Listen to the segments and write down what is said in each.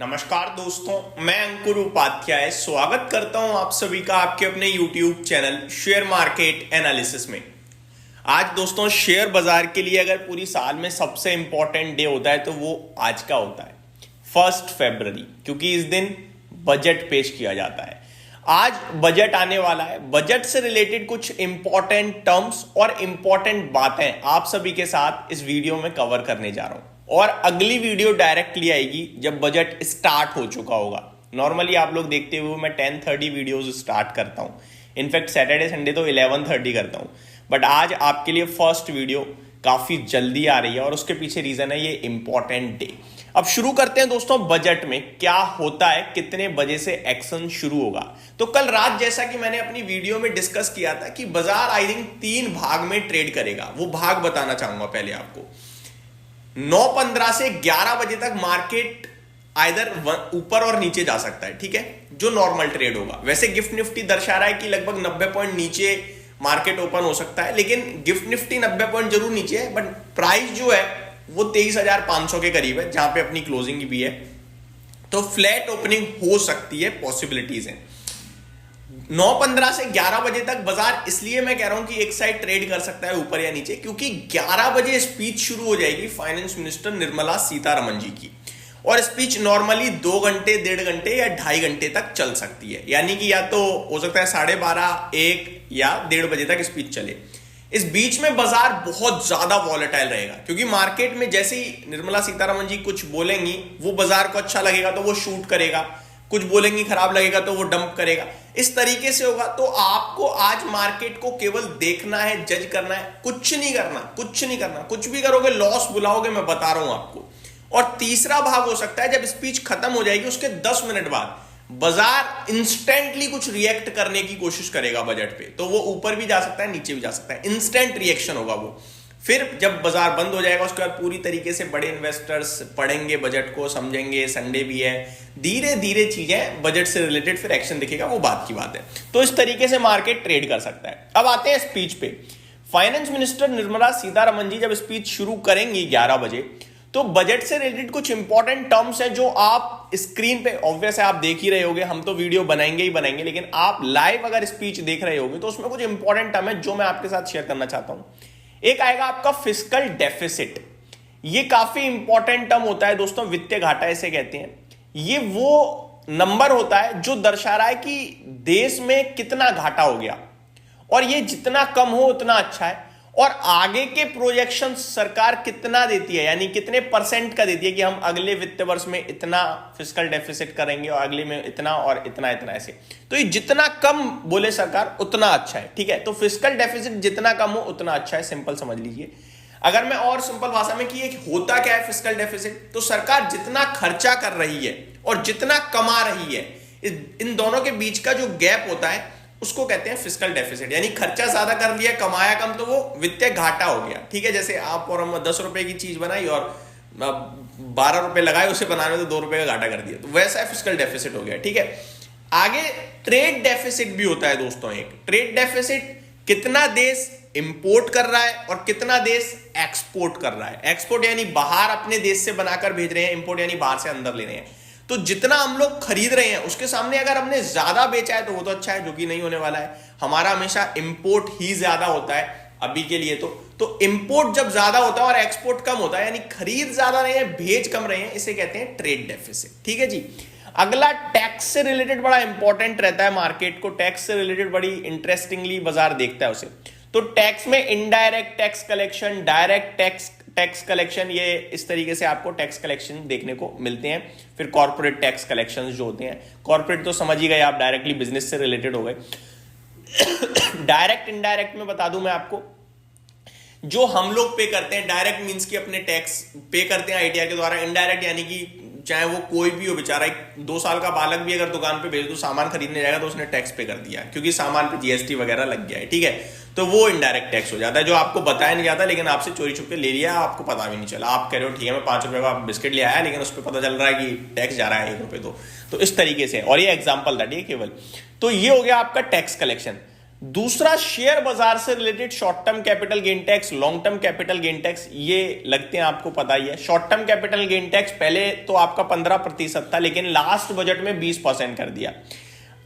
नमस्कार दोस्तों, मैं अंकुर उपाध्याय स्वागत करता हूं आप सभी का आपके अपने YouTube channel share market analysis में। आज दोस्तों शेयर बाजार के लिए अगर पूरी साल में सबसे इंपॉर्टेंट डे होता है तो वो आज का होता है 1 फरवरी, क्योंकि इस दिन बजट पेश किया जाता है। आज बजट आने वाला है। बजट से रिलेटेड कुछ इंपॉर्टेंट टर्म्स और इंपॉर्टेंट बातें आप सभी के साथ इस वीडियो में कवर करने जा रहा हूं और अगली वीडियो डायरेक्टली आएगी जब बजट स्टार्ट हो चुका होगा। नॉर्मली आप लोग देखते हुए मैं 10:30 वीडियोस स्टार्ट करता हूं, इनफैक्ट सैटरडे संडे तो 11:30 करता हूं, बट आज आपके लिए फर्स्ट वीडियो काफी जल्दी आ रही है और उसके पीछे रीजन है ये इंपॉर्टेंट डे। अब शुरू करते हैं दोस्तों, बजट में क्या होता है, कितने बजे से एक्शन शुरू होगा। तो कल रात जैसा कि मैंने अपनी वीडियो में डिस्कस किया था कि बाजार आई थिंक 3 भाग में ट्रेड करेगा। वो भाग बताना चाहूंगा पहले आपको। 9:15 से 11 बजे तक मार्केट आइदर ऊपर और नीचे जा सकता है, ठीक है, जो नॉर्मल ट्रेड होगा। वैसे गिफ्ट निफ्टी दर्शा रहा है कि लगभग 90 पॉइंट नीचे मार्केट ओपन हो सकता है, लेकिन गिफ्ट निफ्टी 90 पॉइंट जरूर नीचे है, बट प्राइस जो है वो 23,500 के करीब है, जहां पे अपनी क्लोजिंग भी है। तो फ्लैट ओपनिंग हो सकती है, पॉसिबिलिटीज हैं। 9:15 से 11 बजे तक बाजार, इसलिए मैं कह रहा हूं कि एक साइड ट्रेड कर सकता है ऊपर या नीचे, क्योंकि 11 बजे स्पीच शुरू हो जाएगी फाइनेंस मिनिस्टर निर्मला सीतारमण जी की। और स्पीच नॉर्मली 2 घंटे, 1.5 घंटे या 2.5 घंटे तक चल सकती है, यानी कि या तो हो सकता है 12:30, 1 या 1:30 बजे तक स्पीच चले। इस बीच में बाजार बहुत ज्यादा वॉलेटाइल रहेगा, क्योंकि मार्केट में जैसे ही निर्मला सीतारमण जी कुछ बोलेंगी वो बाजार को अच्छा लगेगा तो वो शूट करेगा, कुछ बोलेंगी खराब लगेगा तो वो डंप करेगा। इस तरीके से होगा। तो आपको आज मार्केट को केवल देखना है, जज करना है, कुछ नहीं करना, कुछ नहीं करना। कुछ भी करोगे लॉस बुलाओगे, मैं बता रहा हूं आपको। और तीसरा भाग हो सकता है जब स्पीच खत्म हो जाएगी उसके 10 मिनट बाद बाजार इंस्टेंटली कुछ रिएक्ट करने की कोशिश करेगा बजट पे। तो वो ऊपर भी जा सकता है, नीचे भी जा सकता है, इंस्टेंट रिएक्शन होगा वो। फिर जब बाजार बंद हो जाएगा उसके बाद पूरी तरीके से बड़े इन्वेस्टर्स पढ़ेंगे बजट को, समझेंगे, संडे भी है, धीरे धीरे चीजें बजट से रिलेटेड फिर एक्शन दिखेगा, वो बात की बात है। तो इस तरीके से मार्केट ट्रेड कर सकता है। अब आते हैं स्पीच पे। फाइनेंस मिनिस्टर निर्मला सीतारमण जी जब स्पीच शुरू करेंगी 11 बजे, तो बजट से रिलेटेड कुछ इंपॉर्टेंट टर्म्स हैं जो आप स्क्रीन पे ऑब्वियस है आप देख ही रहे होगे। हम तो वीडियो बनाएंगे ही बनाएंगे, लेकिन आप लाइव अगर स्पीच देख रहे होगे तो उसमें कुछ इंपॉर्टेंट टर्म है जो मैं आपके साथ शेयर करना चाहता हूं। एक आएगा आपका फिस्कल डेफिसिट। ये काफी इंपॉर्टेंट टर्म होता है दोस्तों, वित्तीय घाटा इसे कहते हैं। ये वो नंबर होता है जो दर्शा रहा है कि देश में कितना घाटा हो गया, और ये जितना कम हो उतना अच्छा है। और आगे के प्रोजेक्शन सरकार कितना देती है, यानी कितने % का देती है कि हम अगले वित्त वर्ष में इतना फिस्कल डेफिसिट करेंगे और अगले में इतना और इतना इतना ऐसे। तो ये जितना कम बोले सरकार उतना अच्छा है, ठीक है। तो फिस्कल डेफिसिट जितना कम हो उतना अच्छा है, सिंपल समझ लीजिए। अगर मैं और सिंपल भाषा में कि ये होता क्या है फिस्कल डेफिसिट, तो सरकार जितना खर्चा कर रही है और जितना कमा रही है, इन दोनों के बीच का जो गैप होता है उसको कहते हैं फिस्कल डेफिसिट। यानी खर्चा ज्यादा कर लिया, कमाया कम, तो वो वित्तीय घाटा हो गया, ठीक है। जैसे आप और हम 10 रुपए की चीज बनाई और 12 रुपए लगाए उसे बनाने में, तो 2 रुपए का घाटा कर दिया, तो वैसा फिस्कल डेफिसिट हो गया, ठीक है। आगे ट्रेड डेफिसिट भी होता है दोस्तों। एक ट्रेड डेफिसिट, कितना देश इंपोर्ट कर रहा है और कितना देश एक्सपोर्ट कर रहा है। एक्सपोर्ट यानी बाहर अपने देश से बनाकर भेज रहे हैं, इंपोर्ट यानी बाहर से अंदर ले रहे हैं। तो जितना हम लोग खरीद रहे हैं उसके सामने अगर हमने ज्यादा बेचा है तो वो तो अच्छा है, जो कि नहीं होने वाला है। हमारा हमेशा इंपोर्ट ही ज्यादा होता है अभी के लिए। तो इंपोर्ट जब ज्यादा होता है और एक्सपोर्ट कम होता है, यानी खरीद ज्यादा रहे हैं, भेज कम रहे हैं, इसे कहते हैं ट्रेड डेफिसिट, ठीक है जी। अगला टैक्स से रिलेटेड बड़ा इंपॉर्टेंट रहता है मार्केट को। टैक्स से रिलेटेड बड़ी इंटरेस्टिंगली बाजार देखता है उसे। तो टैक्स में indirect tax collection, direct tax collection, ये इस तरीके से आपको टैक्स कलेक्शन देखने को मिलते हैं। फिर कॉर्पोरेट टैक्स कलेक्शन जो होते हैं, कॉर्पोरेट तो समझ ही गए आप, डायरेक्टली बिजनेस से रिलेटेड हो गए। डायरेक्ट इनडायरेक्ट में बता दूं मैं आपको, जो हम लोग पे करते हैं, डायरेक्ट मींस की अपने टैक्स पे करते हैं आईटीआर के द्वारा। इनडायरेक्ट यानी कि चाहे वो कोई भी हो, बेचारा 2 साल का बालक भी अगर दुकान पे भेज दो, सामान खरीदने जाएगा तो उसने टैक्स पे कर दिया, क्योंकि सामान पे जीएसटी वगैरह लग गया है, ठीक है। तो वो इनडायरेक्ट टैक्स हो जाता है, जो आपको बताया नहीं जाता, लेकिन आपसे चोरी छुप के ले लिया, आपको पता भी नहीं चला। आप कह रहे हो ठीक है मैं 5 रुपए का बिस्किट ले आया, लेकिन उस पर पता चल रहा है कि टैक्स जा रहा है 1 रुपए। तो इस तरीके से, और ये एग्जाम्पल था, ठीक है, केवल। तो ये हो गया आपका टैक्स कलेक्शन। दूसरा, शेयर बाजार से related short term capital gain tax, long term capital gain tax, ये लगते हैं, आपको पता ही है। Short term capital gain tax पहले तो आपका 15% था, लेकिन लास्ट बजट में 20% कर दिया।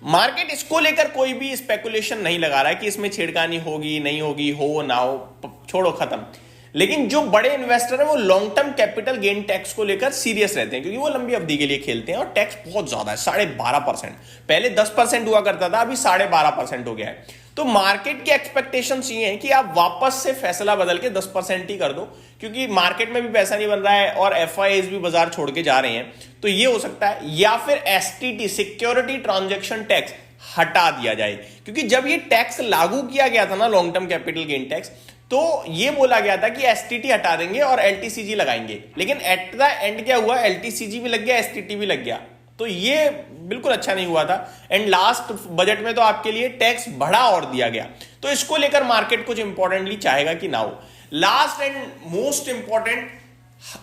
मार्केट इसको लेकर कोई भी स्पेकुलेशन नहीं लगा रहा है कि इसमें छेड़खानी होगी नहीं होगी, हो ना हो, छोड़ो, खत्म। लेकिन जो बड़े इन्वेस्टर हैं वो long term capital gain tax को लेकर सीरियस रहते हैं, क्योंकि वो लंबी अवधि के लिए खेलते हैं और टैक्स बहुत ज्यादा है, 12.5%। पहले 10% हुआ करता था, अभी 12.5% हो गया है। तो मार्केट की एक्सपेक्टेशंस ये हैं कि आप वापस से फैसला बदल के 10% ही कर दो, क्योंकि मार्केट में भी पैसा नहीं बन रहा है और एफआईआईज भी बाजार छोड़ के जा रहे हैं। तो ये हो सकता है, या फिर एसटीटी, सिक्योरिटी ट्रांजैक्शन टैक्स, हटा दिया जाए। क्योंकि जब ये टैक्स लागू किया गया था ना, long term capital gain tax, तो ये बोला गया था कि एसटीटी हटा देंगे और एलटीसीजी लगाएंगे, लेकिन एट द एंड क्या हुआ, एलटीसीजी भी लग गया, एसटीटी भी लग गया। तो ये बिल्कुल अच्छा नहीं हुआ था। एंड लास्ट बजट में तो आपके लिए टैक्स बढ़ा और दिया गया। तो इसको लेकर मार्केट कुछ इंपॉर्टेंटली चाहेगा कि ना हो। लास्ट एंड मोस्ट इंपॉर्टेंट,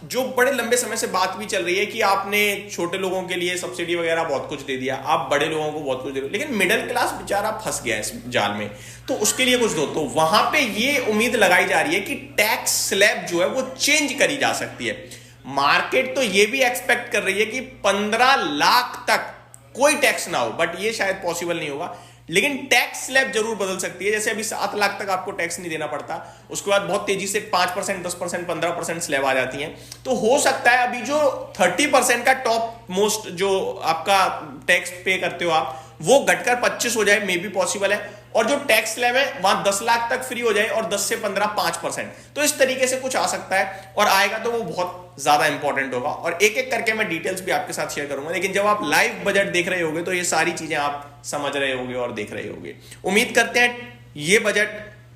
जो बड़े लंबे समय से बात भी चल रही है कि आपने छोटे लोगों के लिए सब्सिडी वगैरह बहुत कुछ दे दिया, आप बड़े लोगों को बहुत कुछ दे रहे हो, लेकिन मिडिल क्लास बेचारा फंस गया इस जाल में, तो उसके लिए कुछ दो। तो वहां पे ये उम्मीद लगाई जा रही है कि टैक्स स्लैब जो है वो चेंज करी जा सकती है। मार्केट तो ये भी एक्सपेक्ट कर रही है कि 15 लाख तक कोई टैक्स ना हो, बट ये शायद पॉसिबल नहीं होगा। लेकिन टैक्स स्लैब जरूर बदल सकती है। जैसे अभी 7 लाख तक आपको टैक्स नहीं देना पड़ता, उसके बाद बहुत तेजी से 5%, 10%, 15% स्लैब आ जाती है। तो हो सकता है अभी जो 30% का टॉप मोस्ट जो आपका टैक्स पे करते हो आप, वो घटकर 25 हो जाए, मे बी पॉसिबल है। और जो टैक्स स्लैब है वहां 10 लाख तक फ्री हो जाए और 10 से 15 5%। तो इस तरीके से कुछ आ सकता है, और आएगा तो वो बहुत ज्यादा इंपॉर्टेंट होगा। और एक एक करके मैं डिटेल्स भी आपके साथ शेयर करूंगा। लेकिन जब आप लाइव बजट देख रहे होगे तो ये सारी चीजें आप समझ रहे होगे और देख रहे होगे। उम्मीद करते हैं ये budget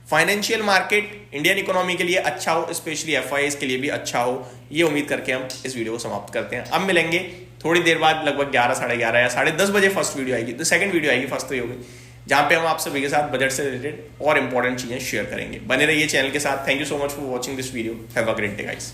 financial market, Indian economy के लिए अच्छा हो, स्पेशली एफआईआईज के लिए भी अच्छा हो। ये उम्मीद करके हम इस वीडियो को समाप्त करते हैं। अब मिलेंगे थोड़ी देर बाद, लगभग 11, 11:30 या 10:30 बजे फर्स्ट वीडियो आएगी। तो सेकंड वीडियो आएगी, फर्स्ट तो ये होगी, जहां पे हम आप सभी के साथ बजट से रिलेटेड और इंपॉर्टेंट चीजें शेयर करेंगे। बने रहिए चैनल के साथ। Thank you so much for watching this video. Have a great day guys.